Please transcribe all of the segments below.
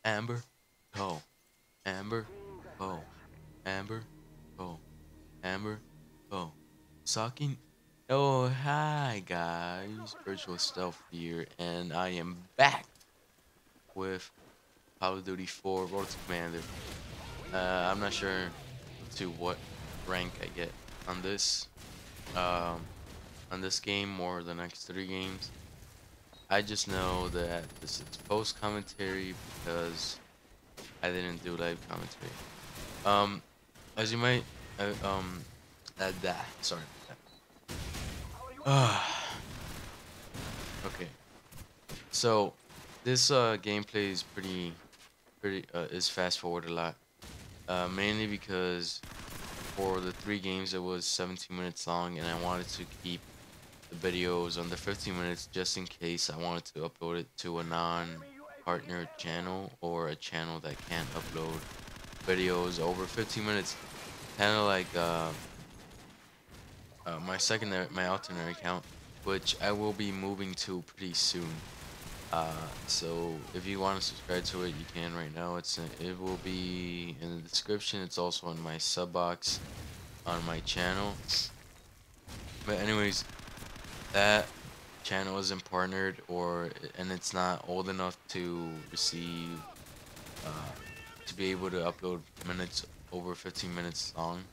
Amber, oh, Amber, oh, Amber, oh, Amber, oh, sucking. Oh, hi guys, Virtual Stealth here, and I am back with Call of Duty 4 Road to Commander. I'm not sure to what rank I get on this, um, on this game or the next three games. I just know that this is post commentary because I didn't do live commentary. Um, as you might, sorry. Okay. So this gameplay is pretty is fast forward a lot. Mainly because for the three games it was 17 minutes long, and I wanted to keep the videos under 15 minutes just in case I wanted to upload it to a non-partner channel or a channel that can't upload videos over 15 minutes. Kind of like my alternate account, which I will be moving to pretty soon. So if you want to subscribe to it, you can right now. It will be in the description. It's also in my sub box on my channel. But anyways, that channel isn't partnered and it's not old enough to receive uh, to be able to upload minutes over 15 minutes long.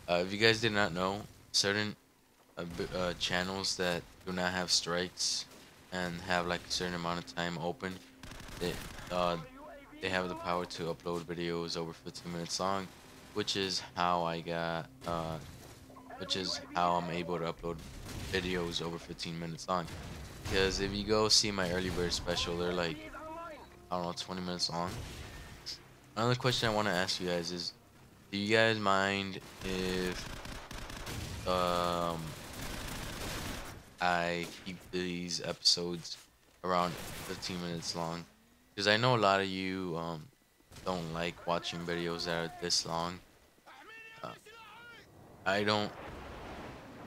If you guys did not know, certain channels that do not have strikes and have like a certain amount of time open, they uh, they have the power to upload videos over 15 minutes long, which is how which is how I'm able to upload videos over 15 minutes long. Because if you go see my early bird special, they're like, I don't know, 20 minutes long. Another question I want to ask you guys is, do you guys mind if um I keep these episodes around 15 minutes long? Because I know a lot of you don't like watching videos that are this long. Uh, I don't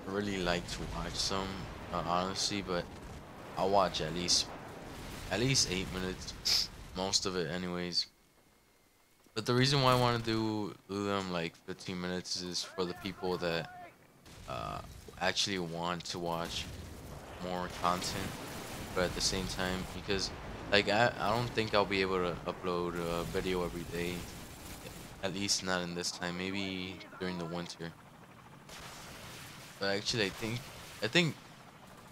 really like to watch some, honestly, but I'll watch at least 8 minutes, most of it, anyways. But the reason why I want to do them like 15 minutes is for the people that actually want to watch more content, but at the same time, because like I don't think I'll be able to upload a video every day, at least not in this time. Maybe during the winter. But actually, I think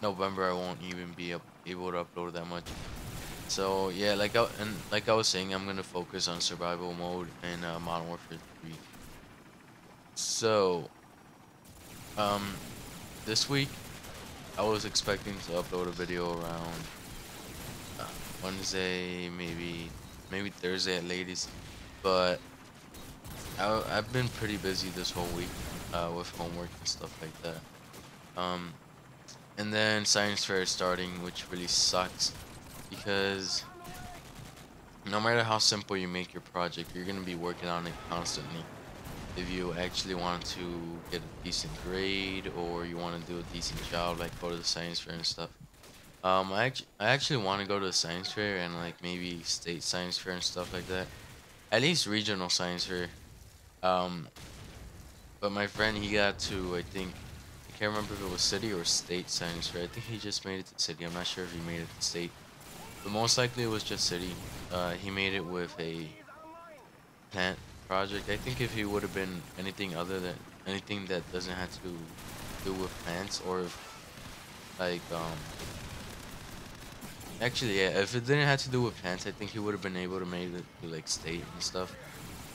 November I won't even be able to upload that much. So yeah, like I was saying, I'm gonna focus on survival mode and Modern Warfare 3. So um, this week I was expecting to upload a video around uh, Wednesday, maybe Thursday at latest, but I've been pretty busy this whole week with homework and stuff like that. Um, and then science fair is starting, which really sucks because no matter how simple you make your project, you're gonna be working on it constantly. If you actually want to get a decent grade or you want to do a decent job, like go to the science fair and stuff. I actually want to go to the science fair and like maybe state science fair and stuff like that. At least regional science fair. Um, but my friend, he got to, I think, I can't remember if it was city or state science fair. I think he just made it to city. I'm not sure if he made it to state, but most likely it was just city. He made it with a plant project. I think if he would have been anything that doesn't have to do with plants, or if like actually yeah, if it didn't have to do with plants, I think he would have been able to make it to like state and stuff.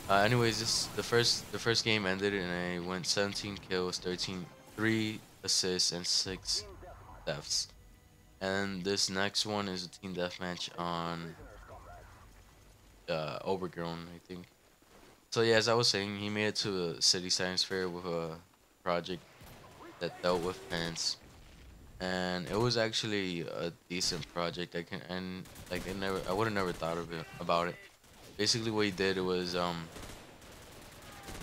Anyways, this the first game ended and I went 17 kills, 3 assists and 6 deaths. And this next one is a team deathmatch on Overgrown, I think. So yeah, as I was saying, he made it to a city science fair with a project that dealt with plants, and it was actually a decent project. I would have never thought of it about it. Basically, what he did was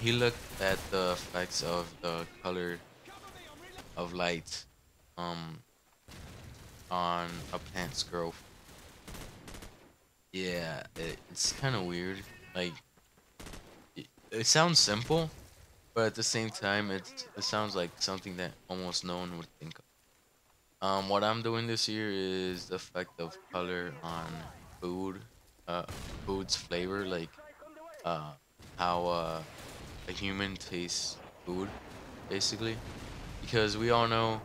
he looked at the effects of the color of light um on a plant's growth, Yeah, it's kind of weird. Like it sounds simple, but at the same time, it sounds like something that almost no one would think of. What I'm doing this year is the effect of color on food, uh, food's flavor, like uh, how a human tastes food, basically. Because we all know,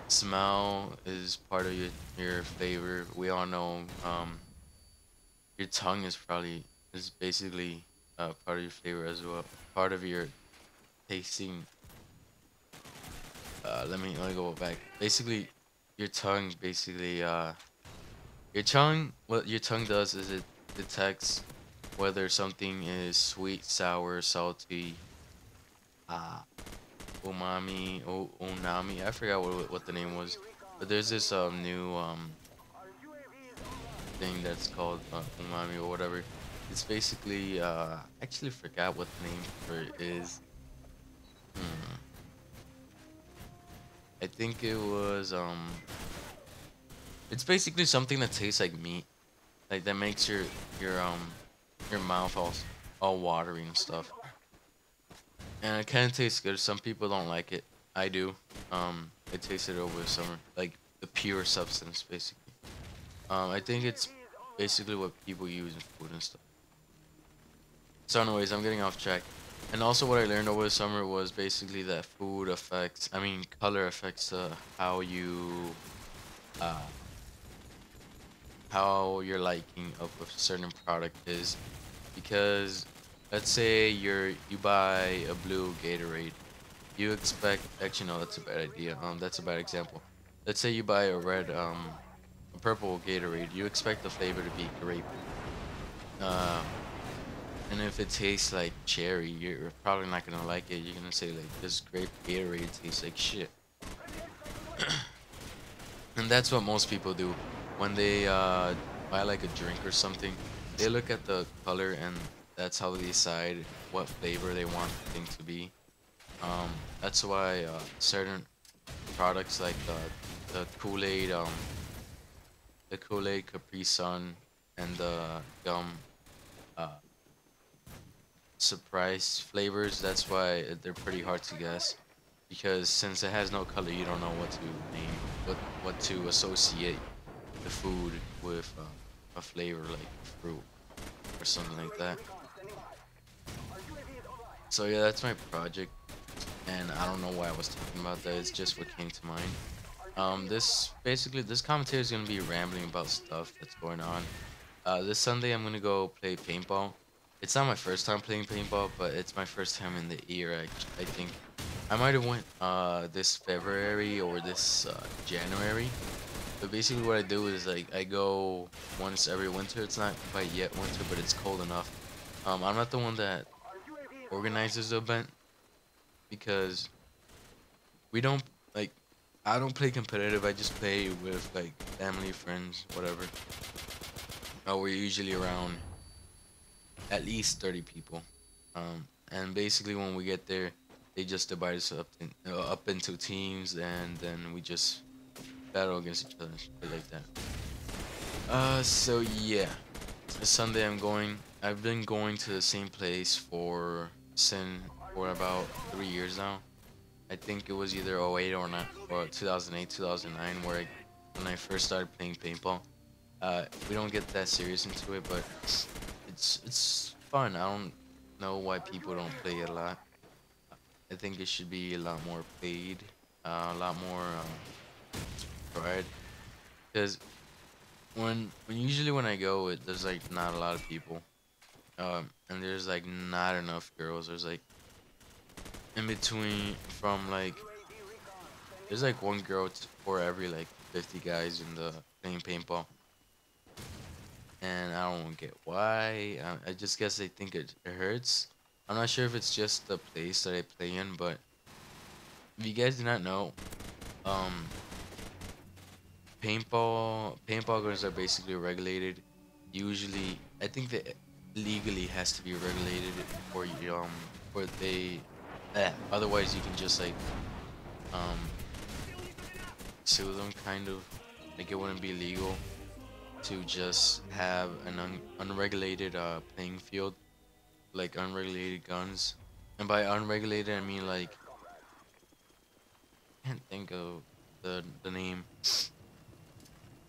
smell is part of your flavor. We all know, your tongue is probably is basically part of your flavor as well, part of your tasting. Let me go back. Basically, your tongue basically your tongue, what your tongue does is it detects whether something is sweet, sour, salty, uh unami. I forgot what the name was, but there's this new thing that's called umami or whatever. It's basically I actually forgot what the name for it is. Hmm. I think it was it's basically something that tastes like meat, like that makes your mouth all watery and stuff. And it kind of tastes good. Some people don't like it. I do. I tasted it over the summer, like the pure substance, basically. I think it's basically what people use in food and stuff. So, anyways, I'm getting off track. And also, what I learned over the summer was basically that food affects, I mean, color affects how uh, how your liking of a certain product is. Because let's say you buy a blue Gatorade, you expect actually no, that's a bad idea. That's a bad example. Let's say you buy a purple Gatorade, you expect the flavor to be grape. Uh, and if it tastes like cherry, you're probably not gonna like it. You're gonna say like this grape Gatorade tastes like shit. And that's what most people do when they buy like a drink or something. They look at the color and that's how they decide what flavor they want the thing to be. That's why certain products like the Kool-Aid, the Kool-Aid Capri Sun, and the gum uh, surprise flavors. That's why they're pretty hard to guess because since it has no color, you don't know what to name, what to associate the food with a flavor like fruit or something like that. So yeah, that's my project, and I don't know why I was talking about that. It's just what came to mind. This commentary is gonna be rambling about stuff that's going on. This Sunday I'm gonna go play paintball. It's not my first time playing paintball, but it's my first time in the year. I think I might have went this February or this January. But basically, what I do is like I go once every winter. It's not quite yet winter, but it's cold enough. I'm not the one that organizes the event because we don't like. I don't play competitive. I just play with like family, friends, whatever. We're usually around at least 30 people. And basically when we get there, they just divide us up into teams, and then we just battle against each other and shit like that. So yeah, this Sunday I've been going to the same place for about 3 years now. I think it was either '08 or not, or 2008, 2009, when I first started playing paintball. We don't get that serious into it, but it's fun. I don't know why people don't play it a lot. I think it should be a lot more played, a lot more pride. Because when usually when I go, there's like not a lot of people, and there's like not enough girls. There's like in between from like there's like one girl for every like 50 guys in the playing paintball, and I don't get why. I just guess they think it hurts. I'm not sure if it's just the place that I play in, but if you guys do not know, um, paintball guns are basically regulated. Usually, I think that legally has to be regulated for you for they. Otherwise, you can just like um sue them, kind of like it wouldn't be legal. to just have an unregulated playing field, like unregulated guns. And by unregulated, I mean like I can't think of the name,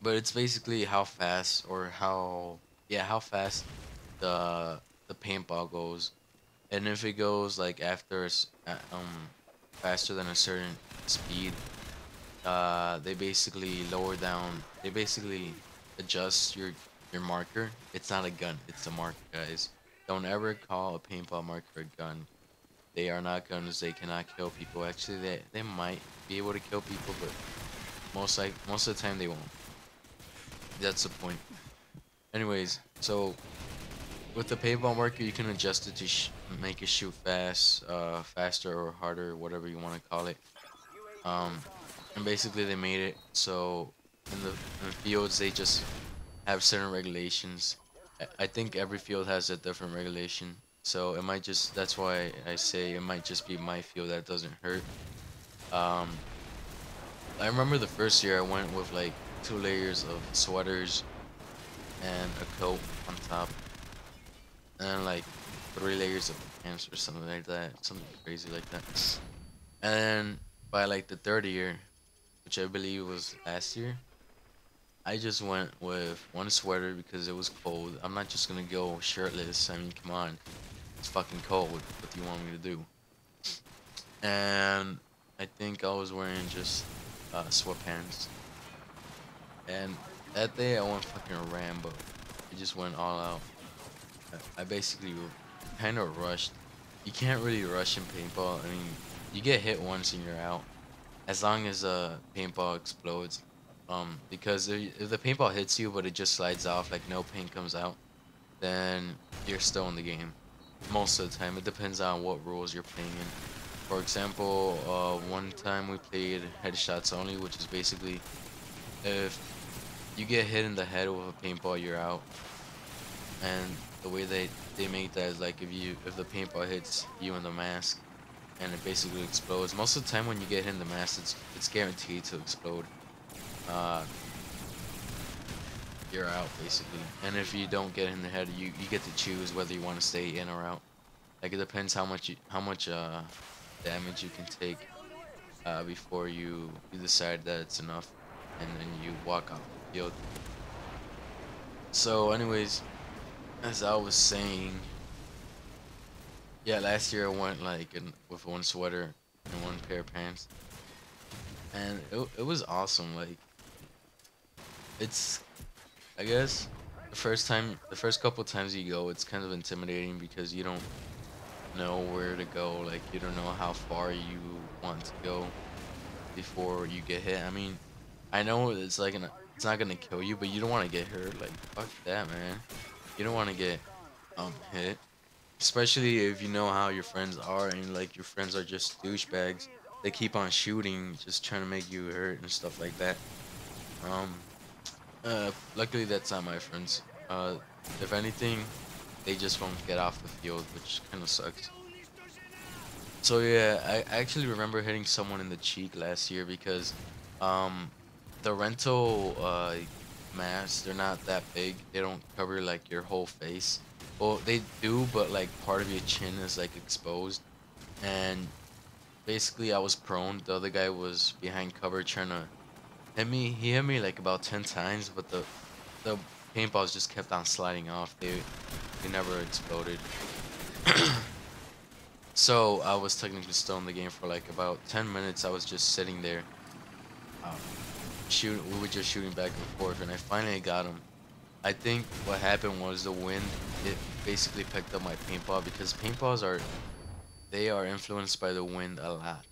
but it's basically how fast or how yeah how fast the paintball goes. And if it goes like faster than a certain speed, they basically lower down. They basically adjust your marker. It's not a gun. It's a marker, guys. Don't ever call a paintball marker a gun. They are not guns. They cannot kill people. Actually, they might be able to kill people, but most of the time they won't. That's the point. Anyways, so with the paintball marker, you can adjust it to make it shoot faster or harder, whatever you want to call it. Um, and basically they made it so in the fields they just have certain regulations. I think every field has a different regulation, so it might just that's why I say it might just be my field that doesn't hurt. Um, I remember the first year I went with like 2 layers of sweaters and a coat on top, and like 3 layers of pants or something like that, something crazy like that. And then by like the third year, which I believe was last year, I just went with one sweater because it was cold. I'm not just gonna go shirtless. I mean, come on, it's fucking cold. What do you want me to do? And I think I was wearing just sweatpants. And that day I went fucking Rambo. I just went all out. I basically kind of rushed. You can't really rush in paintball. I mean, you get hit once and you're out. As long as a paintball explodes. Because if the paintball hits you but it just slides off, like no paint comes out, then you're still in the game. Most of the time, it depends on what rules you're playing in. For example, one time we played headshots only, which is basically if you get hit in the head with a paintball, you're out. And the way they make that is like if the paintball hits you in the mask and it basically explodes. Most of the time when you get hit in the mask, it's guaranteed to explode. Uh, you're out basically. And if you don't get in the head, you get to choose whether you want to stay in or out. Like it depends how much damage you can take before you decide that it's enough, and then you walk off the field. So, anyways, as I was saying, yeah, last year I went like with one sweater and one pair of pants, and it was awesome. Like it's I guess the first couple times you go, it's kind of intimidating because you don't know where to go. Like you don't know how far you want to go before you get hit. I mean, I know it's not gonna kill you, but you don't want to get hurt. Like fuck that, man. You don't want to get hit, especially if you know how your friends are and like your friends are just douchebags. They keep on shooting, just trying to make you hurt and stuff like that. Um, luckily that's not my friends. If anything, they just won't get off the field, which kind of sucks. So yeah, I actually remember hitting someone in the cheek last year because um the rental masks, they're not that big. They don't cover like your whole face. Well, they do, but like part of your chin is like exposed. And basically I was prone. The other guy was behind cover trying to hit me. He hit me like about 10 times, but the paintballs just kept on sliding off. They never exploded. So I was technically still in the game for like about 10 minutes. I was just sitting there, um, we were just shooting back and forth, and I finally got him. I think what happened was the wind. It basically picked up my paintball because paintballs they are influenced by the wind a lot.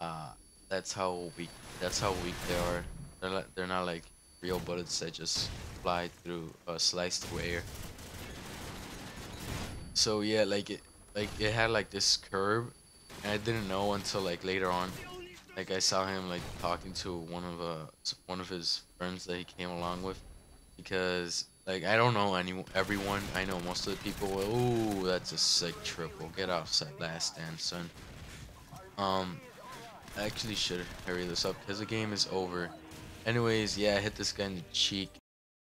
Uh, that's how weak they are. They're not like real bullets that just fly through slice through air. So yeah, like it had like this curve, and I didn't know until like later on. Like I saw him like talking to one of his friends that he came along with, because like I don't know everyone. I know most of the people. Ooh, that's a sick triple. Get off last stand, son. Um, I actually should hurry this up because the game is over. Anyways, yeah, I hit this guy in the cheek,